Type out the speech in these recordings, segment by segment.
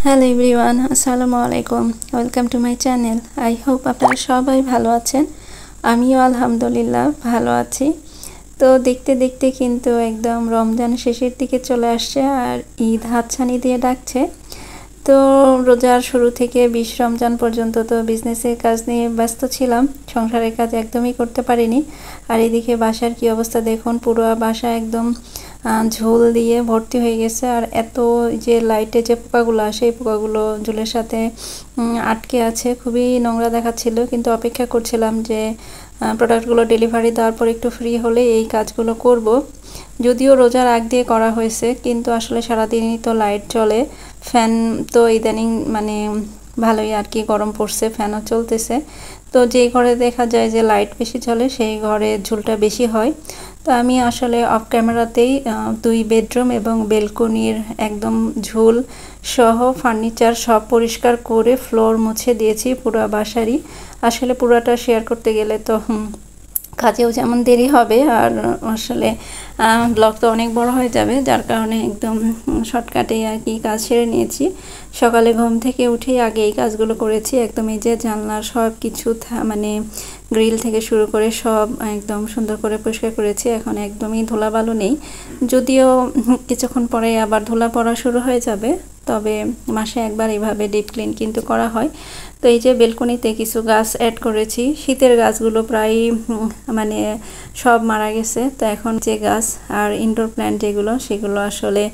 Hello everyone, আসসালামু আলাইকুম। Welcome to my channel. I hope আপনারা সবাই ভালো আছেন। আমিও আলহামদুলিল্লাহ ভালো আছি। তো দেখতে দেখতে কিন্তু একদম রমজান শেষের দিকে চলে আসছে আর ঈদ হাতছানি দিয়ে ডাকছে। তো রোজার শুরু থেকে 20 রমজান পর্যন্ত তো বিজনেসের কাজ নিয়ে ব্যস্ত ছিলাম, সংসারের কাজ একদমই করতে পারিনি। আর এদিকে বাসার কি অবস্থা দেখুন, পুরো বাসা একদম ঝোল দিয়ে ভর্তি হয়ে গেছে। আর এত যে লাইটে যে পোকাগুলো আসে, এই পোকাগুলো ঝোলের সাথে আটকে আছে, খুবই নোংরা দেখাচ্ছিল। কিন্তু অপেক্ষা করছিলাম যে প্রোডাক্টগুলো ডেলিভারি দেওয়ার পর একটু ফ্রি হলে এই কাজগুলো করব। যদিও রোজার আগ দিয়ে করা হয়েছে, কিন্তু আসলে সারাদিনই তো লাইট চলে, ফ্যান তো ইদানিং মানে ভালোই আর কি গরম পড়ছে, ফ্যানও চলতেছে। তো যেই ঘরে দেখা যায় যে লাইট বেশি চলে সেই ঘরে ঝুলটা বেশি হয়। তো আমি আসলে অফ ক্যামেরাতেই 2 বেডরুম এবং বেলকনির একদম ঝুল সহ ফার্নিচার সব পরিষ্কার করে ফ্লোর মুছে দিয়েছি পুরো বাসারই। আসলে পুরোটা শেয়ার করতে গেলে তো কাজেও যেমন দেরি হবে, আর আসলে ব্লগ তো অনেক বড় হয়ে যাবে, যার কারণে একদম শর্টকাটে আর কি কাজ সেরে নিয়েছি। সকালে ঘুম থেকে উঠেই আগে এই কাজগুলো করেছি। একদম এই যে জানলার সব কিছু মানে গ্রিল থেকে শুরু করে সব একদম সুন্দর করে পরিষ্কার করেছি। এখন একদমই ধুলাবালু নেই, যদিও কিছুক্ষণ পরে আবার ধুলা পড়া শুরু হয়ে যাবে, তবে মাসে একবার এইভাবে ডিপ ক্লিন কিন্তু করা হয়। তো এই যে বেলকনিতে কিছু গাছ অ্যাড করেছি, শীতের গাছগুলো প্রায় মানে সব মারা গেছে। তো এখন যে গাছ আর ইনডোর প্ল্যান্ট যেগুলো, সেগুলো আসলে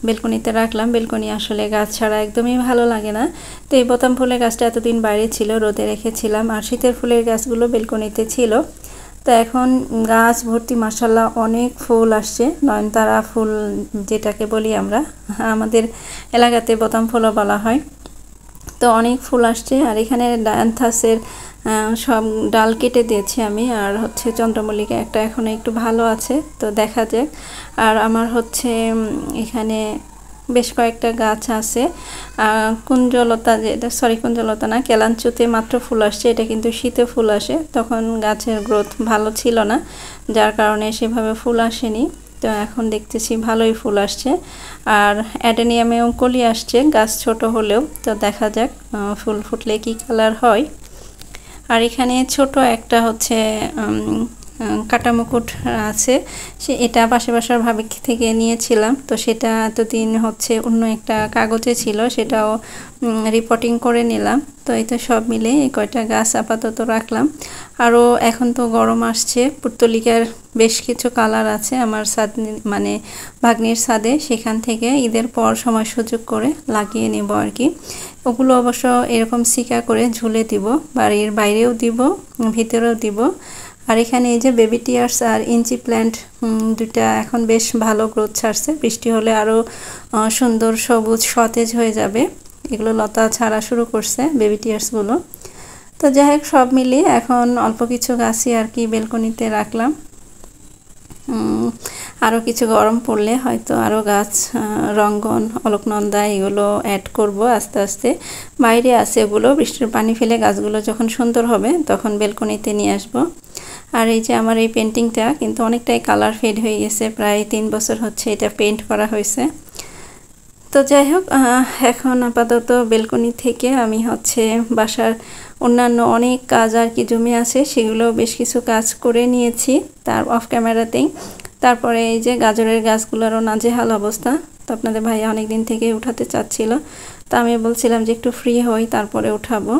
বেলকনিতে রাখলাম। বেলকনি আসলে গাছ ছাড়া একদমই ভালো লাগে না। তো এই বোতাম ফুলের গাছটা এতদিন বাইরে ছিল, রোদে রেখেছিলাম, আর শীতের ফুলের গাছগুলো বেলকনিতে ছিল। তো এখন গাছ ভর্তি মাশাআল্লাহ অনেক ফুল আসছে, নয়নতারা ফুল যেটাকে বলি আমরা, আমাদের এলাকাতে বোতাম ফুলও বলা হয়। তো অনেক ফুল আসছে। আর এখানে ডায়ান্থাসের সব ডাল কেটে দিয়েছি আমি, আর হচ্ছে চন্দ্রমল্লিকা একটা এখন একটু ভালো আছে, তো দেখা যাক। আর আমার হচ্ছে এখানে বেশ কয়েকটা গাছ আছে। কুঞ্জলতা, যেটা কুঞ্জলতা না, কেলাঞ্চুতে মাত্র ফুল আসছে, এটা কিন্তু শীতে ফুল আসে, তখন গাছের গ্রোথ ভালো ছিল না, যার কারণে সেভাবে ফুল আসেনি। তো এখন দেখতেছি ভালোই ফুল আসছে। আর অ্যাডেনিয়ামেও কলি আসছে, গাছ ছোট হলেও। তো দেখা যাক ফুল ফুটলে কি কালার হয়। আর এখানে ছোট একটা হচ্ছে কাটা মুকুট আছে, এটা পাশে বাসার ভাবি থেকে নিয়েছিলাম। তো সেটা এতদিন হচ্ছে অন্য একটা কাগজে ছিল, সেটাও রিপোর্টিং করে নিলাম। তো এই তো সব মিলে এই কয়টা গাছ আপাতত রাখলাম। আরও এখন তো গরম আসছে, পুর্তলিকার বেশ কিছু কালার আছে আমার ছাদ, মানে ভাগ্নির ছাদে, সেখান থেকে ঈদের পর সময় সুযোগ করে লাগিয়ে নেব আর কি। ওগুলো অবশ্য এরকম সিকা করে ঝুলে দিব, বাড়ির বাইরেও দিব, ভিতরেও দিব। আর এখানে এই যে বেবি টিয়ার্স আর ইঞ্চি প্ল্যান্ট দুটা এখন বেশ ভালো গ্রোথ ছাড়ছে, বৃষ্টি হলে আরও সুন্দর সবুজ সতেজ হয়ে যাবে। এগুলো লতা ছাড়া শুরু করছে বেবি টিয়ার্সগুলো। তো যাই হোক, সব মিলিয়ে এখন অল্প কিছু গাছই আর কি বেলকনিতে রাখলাম। আরও কিছু গরম পড়লে হয়তো আরও গাছ, রঙ্গন, অলকনন্দা, এগুলো অ্যাড করব আস্তে আস্তে। বাইরে আছে এগুলো, বৃষ্টির পানি ফেলে গাছগুলো যখন সুন্দর হবে তখন বেলকনিতে নিয়ে আসব। আর এই যে আমার এই পেন্টিংটা কিন্তু অনেকটাই কালার ফেড হয়ে গেছে, প্রায় 3 বছর হচ্ছে এটা পেন্ট করা হয়েছে। তো যাই হোক, এখন আপাতত বেলকনি থেকে আমি হচ্ছে বাসার অন্যান্য অনেক কাজ আর কি জমে আছে, সেগুলো বেশ কিছু কাজ করে নিয়েছি তার অফ ক্যামেরাতেই। তারপরে এই যে গাজরের গাছগুলোরও নাজেহাল অবস্থা, তো আপনাদের ভাইয়া অনেক দিন থেকে উঠাতে চাচ্ছিল, তো আমি বলছিলাম যে একটু ফ্রি হই তারপরে উঠাবো।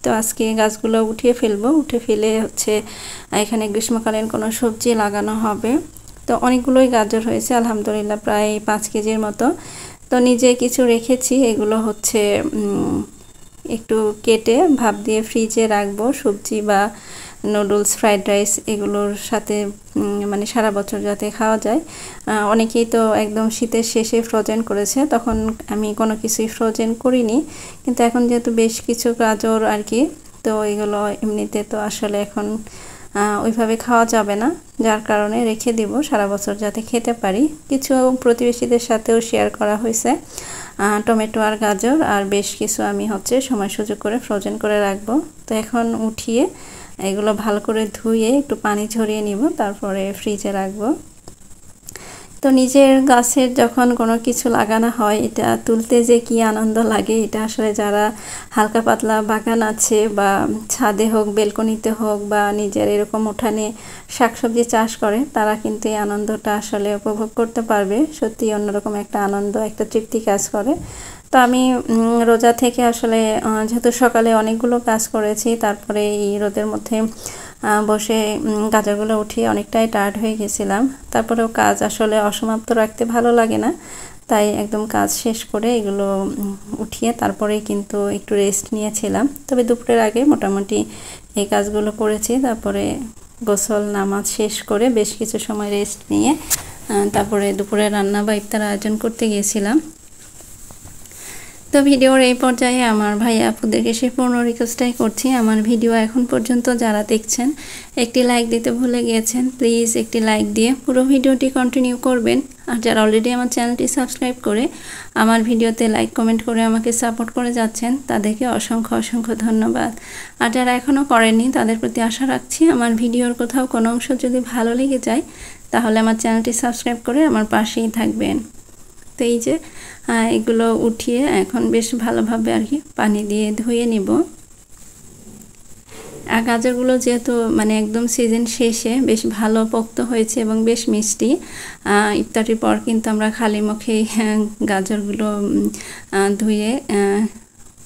তো আজকে গাছগুলো উঠিয়ে ফেলবো, উঠে ফেলে হচ্ছে এখানে গ্রীষ্মকালীন কোনো সবজি লাগানো হবে। তো অনেকগুলোই গাজর হয়েছে আলহামদুলিল্লাহ, প্রায় 5 কেজির মতো। তো নিজে কিছু রেখেছি, এগুলো হচ্ছে একটু কেটে ভাপ দিয়ে ফ্রিজে রাখবো, সবজি বা নুডলস, ফ্রাইড রাইস এগুলোর সাথে, মানে সারা বছর যাতে খাওয়া যায়। অনেকেই তো একদম শীতের শেষে ফ্রোজেন করেছে, তখন আমি কোনো কিছুই ফ্রোজেন করিনি। কিন্তু এখন যেহেতু বেশ কিছু গাজর আর কি, তো এগুলো এমনিতে তো আসলে এখন ওইভাবে খাওয়া যাবে না, যার কারণে রেখে দিব সারা বছর যাতে খেতে পারি। কিছু প্রতিবেশীদের সাথেও শেয়ার করা হয়েছে টমেটো আর গাজর, আর বেশ কিছু আমি হচ্ছে সময় সুযোগ করে ফ্রোজেন করে রাখবো। তো এখন উঠিয়ে এগুলো ভালো করে ধুয়ে একটু পানি ঝরিয়ে নিব, তারপরে ফ্রিজে রাখবো। তো নিজের গাছের যখন কোনো কিছু লাগানো হয় এটা তুলতে যে কি আনন্দ লাগে, এটা আসলে যারা হালকা পাতলা বাগান আছে বা ছাদে হোক, বেলকনিতে হোক বা নিজের এরকম উঠানে শাকসবজি চাষ করে তারা কিন্তু এই আনন্দটা আসলে উপভোগ করতে পারবে। সত্যি অন্যরকম একটা আনন্দ, একটা তৃপ্তি কাজ করে। তো আমি রোজা থেকে আসলে যেহেতু সকালে অনেকগুলো কাজ করেছি, তারপরে এই রোদের মধ্যে বসে গাজরগুলো উঠিয়ে অনেকটাই টায়ার্ড হয়ে গেছিলাম। তারপরেও কাজ আসলে অসমাপ্ত রাখতে ভালো লাগে না, তাই একদম কাজ শেষ করে এগুলো উঠিয়ে তারপরে কিন্তু একটু রেস্ট নিয়েছিলাম। তবে দুপুরের আগে মোটামুটি এই কাজগুলো করেছি। তারপরে গোসল নামাজ শেষ করে বেশ কিছু সময় রেস্ট নিয়ে তারপরে দুপুরে রান্না বা ইফতার আয়োজন করতে গিয়েছিলাম। তো ভিডিওর এই পর্যায়ে আমার ভাই আপুদেরকে সে পূর্ণ রিকোয়েস্টটাই করছি, আমার ভিডিও এখন পর্যন্ত যারা দেখছেন একটি লাইক দিতে ভুলে গিয়েছেন, প্লিজ একটি লাইক দিয়ে পুরো ভিডিওটি কন্টিনিউ করবেন। আর যারা অলরেডি আমার চ্যানেলটি সাবস্ক্রাইব করে আমার ভিডিওতে লাইক কমেন্ট করে আমাকে সাপোর্ট করে যাচ্ছেন তাদেরকে অসংখ্য অসংখ্য ধন্যবাদ। আর যারা এখনও করেননি তাদের প্রতি আশা রাখছি আমার ভিডিওর কোথাও কোনো অংশ যদি ভালো লেগে যায় তাহলে আমার চ্যানেলটি সাবস্ক্রাইব করে আমার পাশেই থাকবেন। তো এই যে এগুলো উঠিয়ে এখন বেশ ভালোভাবে আর কি পানি দিয়ে ধুয়ে নিব। আর গাজরগুলো যেহেতু মানে একদম সিজন শেষে বেশ ভালো পোক্ত হয়েছে এবং বেশ মিষ্টি, ইফতারির পর কিন্তু আমরা খালি মুখেই গাজরগুলো ধুয়ে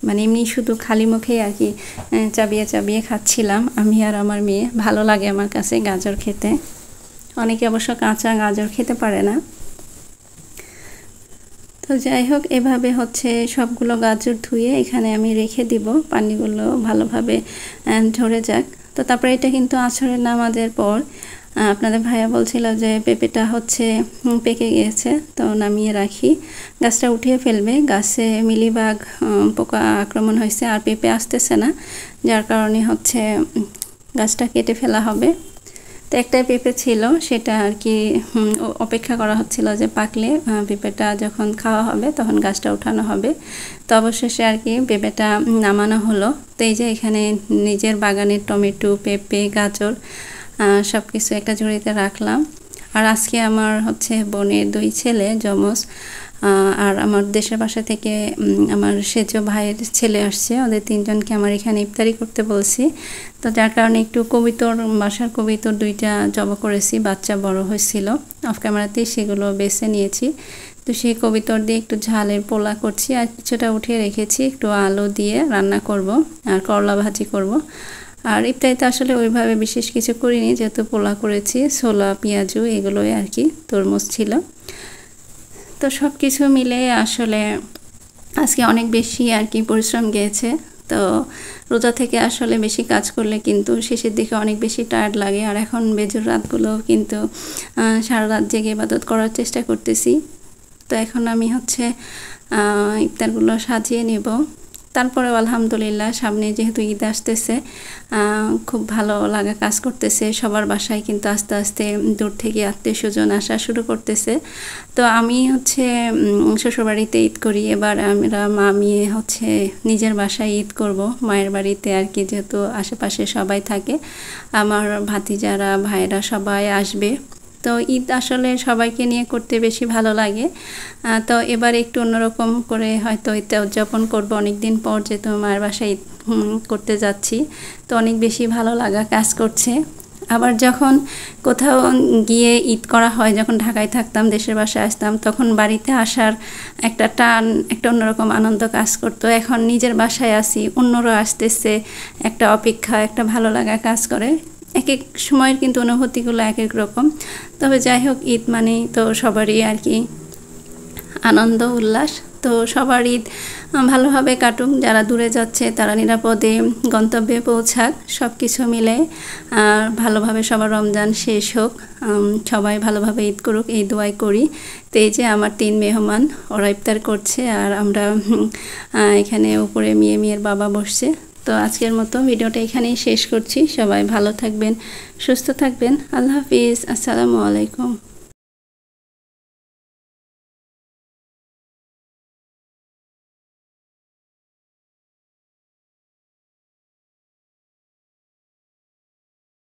মানে এমনি শুধু খালি মুখেই আর কি চাবিয়ে চাবিয়ে খাচ্ছিলাম আমি আর আমার মেয়ে। ভালো লাগে আমার কাছে গাজর খেতে, অনেকে অবশ্য কাঁচা গাজর খেতে পারে না। তো যাই হোক, এভাবে হচ্ছে সবগুলো গাজর ধুয়ে এখানে আমি রেখে দিব, পানিগুলো ভালোভাবে ঝরে যাক। তো তারপরে এটা কিন্তু আসরের নামাজের পর আপনাদের ভাইয়া বলছিল যে পেঁপেটা হচ্ছে পেকে গিয়েছে, তো নামিয়ে রাখি, গাছটা উঠিয়ে ফেলবে। গাছে মিলিবাগ পোকা আক্রমণ হয়েছে আর পেঁপে আসতেছে না, যার কারণে হচ্ছে গাছটা কেটে ফেলা হবে। তো একটাই পেঁপে ছিল, সেটা আর কি অপেক্ষা করা হচ্ছিল যে পাকলে পেঁপেটা যখন খাওয়া হবে তখন গাছটা উঠানো হবে। তো অবশেষে আর কি পেঁপেটা নামানো হলো। তো এই যে এখানে নিজের বাগানের টমেটো, পেঁপে, গাজর সব কিছু একটা ঝুড়িতে রাখলাম। আর আজকে আমার হচ্ছে বোনের 2 ছেলে যমজ, আর আমার দেশের বাসা থেকে আমার সেজো ভাইয়ের ছেলে আসছে, ওদের 3 জনকে আমার এখানে ইফতারি করতে বলছি। তো যার কারণে একটু কবিতর, বাসার কবিতর 2টা জবা করেছি, বাচ্চা বড় হয়েছিল, অফ ক্যামেরাতেই সেগুলো বেছে নিয়েছি। তো সেই কবিতর দিয়ে একটু ঝালের পোলা করছি, আর কিছুটা উঠিয়ে রেখেছি, একটু আলু দিয়ে রান্না করব আর করলা ভাজি করব। আর ইফতারিতে আসলে ওইভাবে বিশেষ কিছু করিনি, যেহেতু পোলা করেছি, ছোলা পেঁয়াজু এগুলোই আর কি, তরমুজ ছিল। তো সব কিছু মিলে আসলে আজকে অনেক বেশি আর কি পরিশ্রম গিয়েছে। তো রোজা থেকে আসলে বেশি কাজ করলে কিন্তু শেষের দিকে অনেক বেশি টায়ার্ড লাগে। আর এখন বেজুর রাতগুলো কিন্তু সারা রাত জেগে ইবাদত করার চেষ্টা করতেছি। তো এখন আমি হচ্ছে ইফতারগুলো সাজিয়ে নেব। তারপরে আলহামদুলিল্লাহ সামনে যেহেতু ঈদ আসতেছে, খুব ভালো লাগা কাজ করতেছে। সবার বাসায় কিন্তু আস্তে আস্তে দূর থেকে আত্মীয় স্বজন আসা শুরু করতেছে। তো আমি হচ্ছে শ্বশুরবাড়িতে ঈদ করি, এবার আমরা মা মেয়ে হচ্ছে নিজের বাসায় ঈদ করব, মায়ের বাড়িতে আর কি, যেহেতু আশেপাশে সবাই থাকে, আমার ভাতিজারা ভাইরা সবাই আসবে। তো ঈদ আসলে সবাইকে নিয়ে করতে বেশি ভালো লাগে। তো এবার একটু অন্যরকম করে হয়তো ঈদটা উদযাপন করবো, অনেক দিন পর যেহেতু মায়ের বাসায় ঈদ করতে যাচ্ছি, তো অনেক বেশি ভালো লাগা কাজ করছে। আবার যখন কোথাও গিয়ে ঈদ করা হয়, যখন ঢাকায় থাকতাম, দেশের বাসায় আসতাম, তখন বাড়িতে আসার একটা টান, একটা অন্যরকম আনন্দ কাজ করতো। এখন নিজের বাসায় আসি, অন্যরা আসতেছে, একটা অপেক্ষা, একটা ভালো লাগা কাজ করে। এক এক সময়ের কিন্তু অনুভূতিগুলো এক এক রকম। তবে যাই হোক, ঈদ মানেই তো সবারই আর কি আনন্দ উল্লাস। তো সবার ঈদ ভালোভাবে কাটুক, যারা দূরে যাচ্ছে তারা নিরাপদে গন্তব্যে পৌঁছাক, সব কিছু মিলে ভালোভাবে সবার রমজান শেষ হোক, সবাই ভালোভাবে ঈদ করুক, এই দোয়াই করি। তো এই যে আমার 3 মেহমান, ওরা ইফতার করছে আর আমরা এখানে উপরে মেয়ের বাবা বসছে। তো আজকের মতো ভিডিওটা এখানেই শেষ করছি। সবাই ভালো থাকবেন, সুস্থ থাকবেন। আল্লাহ হাফিজ, আসসালামু আলাইকুম।